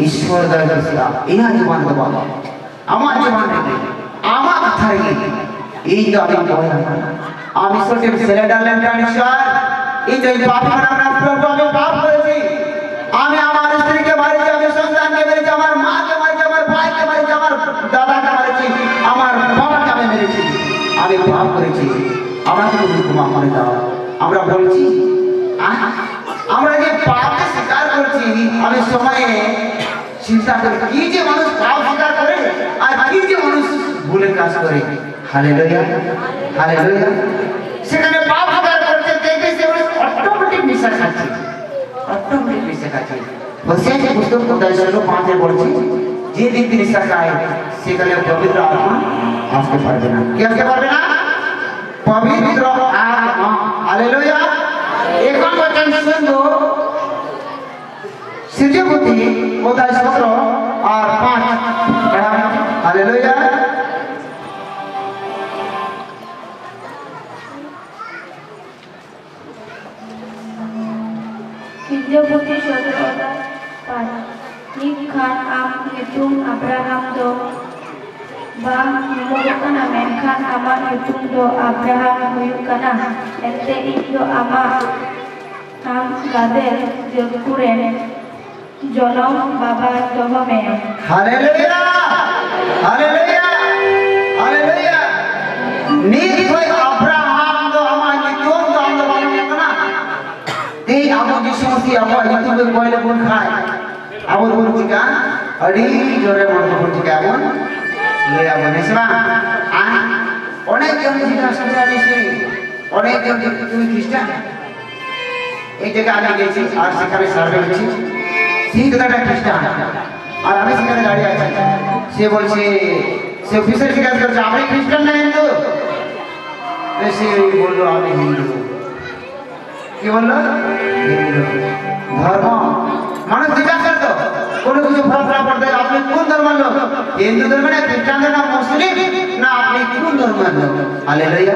ঈশ্বর দয়া করেছিলাম ইহা জীবন দেব আমার জীবন রেখে আমার কথা রেখে এই তো আমি ছোট ছেলে ডালেন ঈশ্বর এই যে পাপ আমরা প্রভু আমি পাপ করেছি আমি আমার স্ত্রীকে মারিছি আমি সন্তানকে মেরেছি আমার মাকে মারিছি আমার ভাইকে মারিছি আমার দাদাকে মারিছি আমার বাবাকে আমি মেরেছি আমি পাপ করেছি আমাকে তুমি ক্ষমা করে দাও আমরা বলছি আমরা যে পাপকে স্বীকার করছি আমি সময়ে চিন্তা করি কি যে মানুষ পাপ স্বীকার করে আর কি যে মানুষ ভুলের কাজ করে হালেলুয়া হালেলুয়া সেখানে পাপ স্বীকার করতে দেখে সে অটোমেটিক নেশা খাচ্ছে অটোমেটিক নেশা খাচ্ছে হোসেন যে পুস্তক 10:5 বলছি যে ব্যক্তি নেশা খায় সেখানে পবিত্র আত্মা আসতে পারবে না কি আসতে পারবে না পবিত্র আত্মা হালেলুয়া এখন বচন শুনবো সৃজপতি 17 আর 5 hallelujah সৃজপতি 17 Nikhan am hitung Abraham do bang nilokana menkan ama hitung do Abraham huyukana ente indo ama am gadel jokuren জনম বাবা দহমে হালেলুয়া হালেলুয়া হালেলুয়া নিশ্চয় আব্রাহাম তো আমার নিতম তো আমরা বলবো না এই আবু যিশুমসি আবু ইউটিউবে কইলে কোন খায় আবু বলছি কা আড়ি জোরে মনে বলছি কা এমন লই আবু নেসবা অনেক জন জিজ্ঞাসা করে আসি অনেক জন তুমি খ্রিস্টান এই জায়গা আমি গেছি আর সেখানে সার্ভে হচ্ছে সেই দাদাটা খ্রিস্টান আর আমি সেখানে দাঁড়িয়ে আছি সে বলছে সে অফিসার জিজ্ঞাসা করছে আপনি খ্রিস্টান না হিন্দু সে বললো আমি হিন্দু কি বললো হিন্দু ধর্ম মানুষ জিজ্ঞাসা করতো কোনো কিছু ফলাফল পড়তে আপনি কোন ধর্মের লোক হিন্দু ধর্ম না খ্রিস্টান না মুসলিম না আপনি কোন ধর্মের লোক হালেলুয়া